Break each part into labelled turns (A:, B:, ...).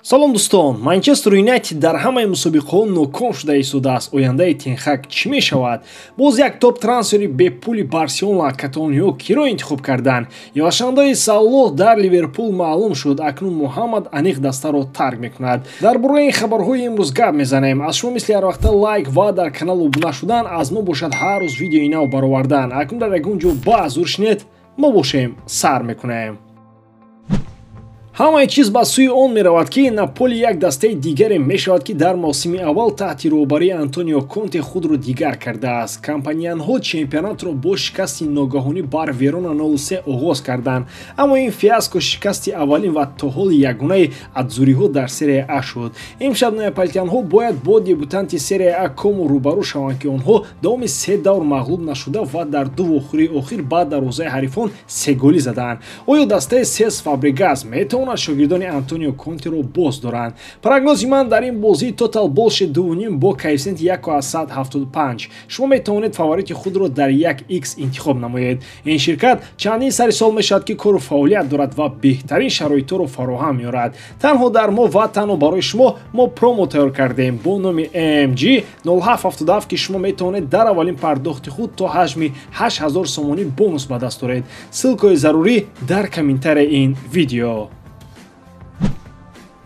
A: салом дӯстон, Манчестер Юнайтед дар ҳамаи мусобиқаҳо ноком шуда истодааст. Ояндаи Тенхак чӣ мешавад? Боз як топ трансфери бепули Барселона каталониҳо киро интихоб карданд? Ивазшавандаи Салаҳ дар Ливерпул маълум шуд. Акнун Муҳаммад аниқ дастаро тарк мекунад. Дар бораи ин хабарҳои имрӯз гап мезанем. Аз шумо мисли ҳар вақта лайк ва дар канал обуна шудан, аз мо бошад ҳар рӯз видеои нав баровардан. Акнун дар ягон ҷо баъз уршнед, мо бошем сар мекунем. ҳамаи чиз ба сӯи он меравад, ки Наполи як дастаи дигаре мешавад, ки дар мавсими аввал таҳти роҳбарии Антонио Конте худро дигар кардааст. Компаньянҳо чемпионатро бо шикасти ногаҳонӣ бар Верона 0-3 оғоз карданд, аммо ин фиаско шикасти аввалин ва то ҳоли ягонаи адзуриҳо дар серия А шуд. Имшаб неаполитянҳо бояд бо дебютанти серия А Комо рӯбарӯ шаванд, ки онҳо давоми 3 давр мағлуб нашуда ва дар ду вохӯрии охир ба дарвозаи ҳарифон 3 голӣ заданд. Оё дастаи Сес Фабрегас метавонад шогирдони Антонио Контеро боз доранд? Прогнози ман дар ин бозии тотал болше 2.5 бо коэффициенти 1.75. Шумо метавонед фаворити худро дар 1x интихоб намоед. Ин ширкат чандин сари сол мешавад, ки кору фаъолият дорад ва беҳтарин шароитҳоро фароҳам меорад. Танҳо дар мо ва танҳо барои шумо мо промо тайёр кардем бо номи AMG 0777, ки шумо метавонед дар аввалин пардохти худ то ҳаҷми 8000 сомонӣ бонус ба даст оред. ссилкаи зарурӣ дар комментарии ин видео.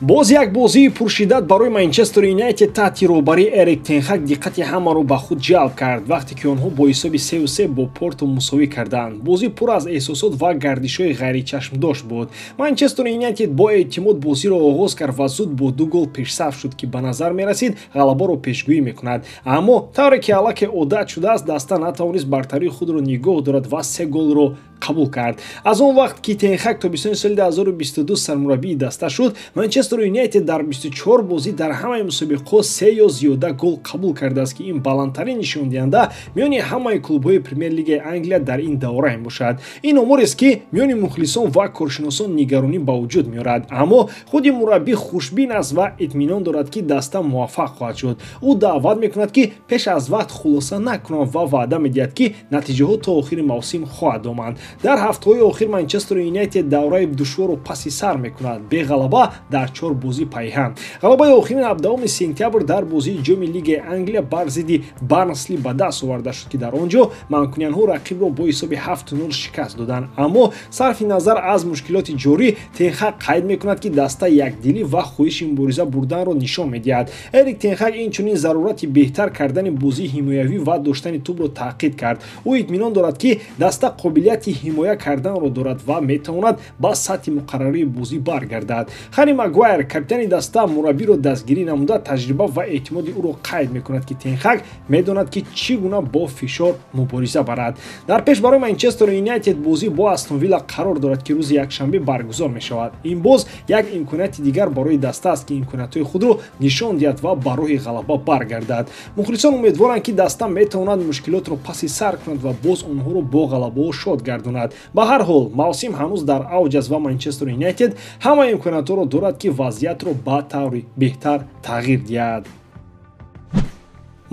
A: боз як бозии пуршиддат барои Манчестер Юнайтед таҳти роҳбарии Эрик Тенхак диққати ҳамаро ба худ ҷалб кард, вақте ки онҳо бо ҳисоби 3-3 бо Порто мусовӣ карданд. бозӣ пур аз эҳсосот ва гардишҳои ғайричашмдош буд. Манчестер Юнайтед бо эътимод бозиро оғоз кард ва зуд бо 2 гол пешсаф шуд, ки ба назар мерасид ғалабаро пешгӯӣ мекунад. Аммо тавре ки аллаке одат шудааст, даста натавонист бартарии худро нигоҳ дорад ва 3 голро қабул кард. Аз он вақт ки Тенхак тобистони соли 2022 сармураббии даста шуд, Манчестер Юнайтед дар 24 бозӣ дар ҳамаи мусобиқаҳо 3 ё зиёда гол қабул кардааст, ки ин баландтарин нишондиҳанда миёни ҳамаи клубҳои Премер-лигаи Англия дар ин давра мебошад. Ин оморест, ки миёни мухлисон ва коршиносон нигаронӣ ба вуҷуд меорад. Аммо худи мураббӣ хушбин аст ва итминон дорад, ки даста муваффақ хоҳад шуд. ӯ даъват мекунад, ки пеш аз вақт хулоса накунанд ва ваъда медиҳад, ки натиҷаҳо то охири мавсим хоҳад омад. Дар ҳафтаҳои охир Манчестер Юнайтед давраи душворо паси сар мекунад, бе ғалаба дар 4 бозӣ пайҳам. ғалабаи охирин 17 сентябр дар бозии ҷоми лигаи Англия бар зидди Барнсли ба даст оварда шуд, ки дар он ҷо манкуниянҳо рақибро бо ҳисоби 7-0 шикаст доданд. Аммо сарфи назар аз мушкилоти ҷорӣ, Тенхак қайд мекунад, ки даста якдилӣ ва хоҳиши мубориза бурданро нишон медиҳад. Эрик Тенхак инчунин зарурати беҳтар кардани бозии ҳимоявӣ ва доштани тӯбро таъқид кард. ӯ итминон дорад, ки даста қобилияти ҳимоя карданро дорад ва метавонад ба сатҳи муқаррарии бозӣ баргардад. Харри Магуайр, капитани даста, мураббиро дастгирӣ намуда таҷриба ва эътимоди ӯро қайд мекунад, ки Тенхак медонад, ки чӣ гуна бо фишор мубориза барад. дар пеш барои Манчестер Юнайтед бозӣ бо Астон Вилла қарор дорад, ки рӯзи якшанбе баргузор мешавад. ин боз як имконияти дигар барои даста аст, ки имкониятҳои худро нишон диҳад ва ба роҳи ғалаба баргардад. мухлисон умедворанд, ки даста метавонад мушкилотро паси сар кунад ва боз онҳоро бо ғалабаҳо шод гардонад. ба ҳар ҳол мавсим ҳанӯз дар авҷ аст ва Манчестер Юнайтед ҳама имкониятҳоро дорад, ки вазъиятро ба таври беҳтар тағйир диҳад.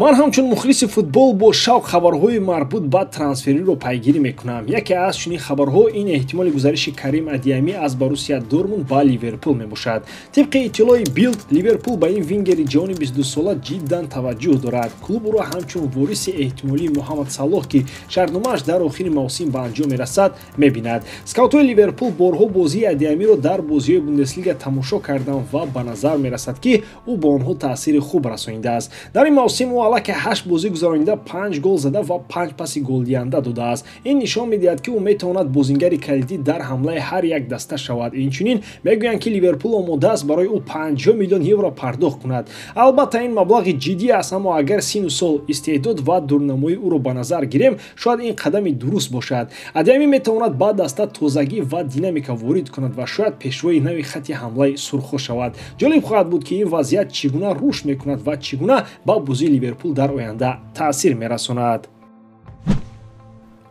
A: ман ҳамчун мухлиси футбол бо шавқ хабарҳои марбут ба трансфериро пайгирӣ мекунам. яке аз чунин хабарҳо ин эҳтимоли гузариши Карим Адиами аз Боруссия Дормунд ба Ливерпул мебошад. тибқи иттилои Билд, Ливерпул ба ин вингери ҷавони 22-сола ҷиддан таваҷҷӯҳ дорад. клуб ӯро ҳамчун вориси эҳтимолии Муҳаммад Салоҳ, ки шартномааш дар охири мавсим ба анҷом мерасад, мебинад. скаутҳои Ливерпул борҳо бозии Адиамиро дар бозиҳои Бундеслига тамошо карданд ва ба назар мерасад, ки ӯ ба онҳо таъсири хуб расонидааст. дар ин мавсим ӯ аллаке 8 бозӣ гузаронида 5 гол зада ва 5 паси голдиҳанда додааст. ин нишон медиҳад, ки ӯ метавонад бозингари калидӣ дар ҳамлаи ҳар як даста шавад. инчунин мегӯянд, ки Ливерпул омодааст барои ӯ 50 миллион евро пардохт кунад. албатта ин маблағи ҷиддӣ аст, аммо агар сину сол, истеъдод ва дурнамоии ӯро ба назар гирем, шояд ин қадами дуруст бошад. Адиами метавонад ба даста тозагӣ ва динамика ворид кунад ва шояд пешвои нави хатти ҳамлаи сурхо шавад. ҷолиб хоҳад буд, ки ин вазъият чӣ гуна рушд мекунад ва чӣ гуна ба бозии Ливерпул дар оянда таъсир мерасонад.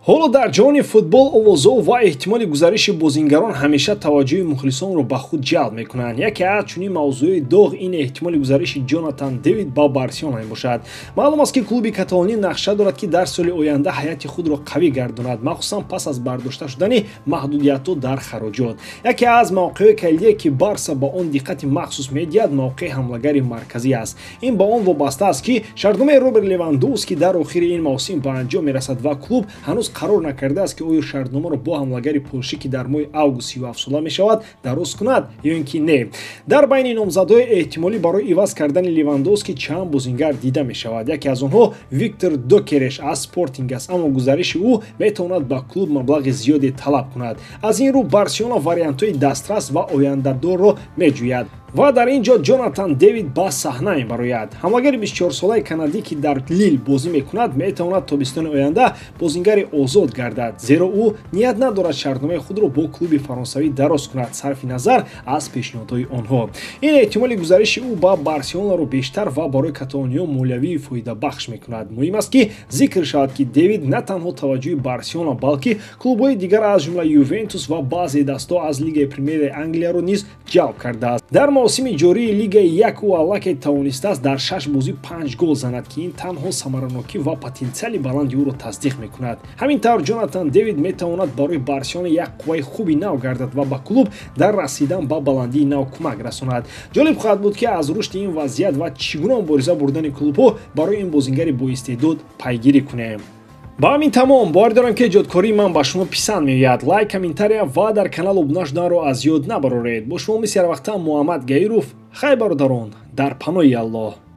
A: ҳоло дар ҷаҳони футбол овозҳо ва эҳтимоли гузариши бозингарон ҳамеша таваҷҷӯҳи мухлисонро ба худ ҷалб мекунанд. Яке аз чунин мавзӯи доғ ин эҳтимоли гузариши Ҷонатан Дэвид ба Барсиона мебошад. Маълум аст ки клуби каталонӣ нақша дорад ки дар соли оянда ҳайати худро қавӣ гардонад, махсусан пас аз бардошта шудани маҳдудиятҳо дар хароҷот. Яке аз мавқеъҳои калидие ки Барса ба он диққати махсус медиҳад мавқеъи ҳамлагари марказӣ аст. Ин ба он вобаста аст ки шартномаи Роберт Левандовски дар охири ин мавсим ба анҷом мерасад ва клуб ҳанӯз қарор накардааст ки оё шартномаро бо ҳамлагари полшӣ ки дар моҳи август 37 сола мешавад дароз кунад ё ин ки не. Дар байни номзадҳои эҳтимолӣ барои иваз кардани Левандовски чанд бозингар дида мешавад. Яке аз онҳо Виктор Докереш аз Спортинг аст, аммо гузариши ӯ метавонад ба клуб маблағи зиёде талаб кунад. Аз ин рӯ Барсиона вариантҳои дастрас ва ояндадорро меҷӯяд ва дар ин ҷо Ҷонатан Дэвид ба саҳна мебарояд. ҳамлагари 24-солаи канадӣ ки дар Лил бозӣ мекунад метавонад тобистони оянда бозингари озод гардад, зеро ӯ ният надорад шартномаи худро бо клуби фаронсавӣ дароз кунад сарфи назар аз пешниҳодҳои онҳо. Ин эҳтимоли гузариши ӯ ба Барсионаро бештар ва барои каталониё молиявӣ фоидабахш мекунад. муҳим аст ки зикр шавад ки Дэвид на танҳо таваҷҷӯҳи Барсиона балки клубҳои дигар аз ҷумла Ювентус ва баъзе дастҳо аз Лигаи Премияри Англияро низ ҷалб кардааст. дар мавсими ҷории Лигаи 1 ӯ аллакай тавонистааст дар 6 бозӣ 5 гол занад ки ин танҳо самаранокӣ ва потенсиали баланди ӯро тасдиқ мекунад. ҳамин тавр Ҷонатан Дэвид метавонад барои Барсиона як қувваи хуби нав гардад ва ба клуб дар расидан ба баландии нав кӯмак расонад. ҷолиб хоҳад буд ки аз рушди ин вазъият ва чӣ гуна мубориза бурдани клубҳо барои ин бозингари боистеъдод пайгирӣ кунем. ба ҳамин тамом бовар дорам ки эҷодкории ман ба шумо писанд меояд. лайк, комментария ва дар канал обуна шуданро аз ёд набароред. бо шумо мисли ҳар вақта Муҳаммад Гаиров. хай бародарон, дар паноҳи Аллоҳ.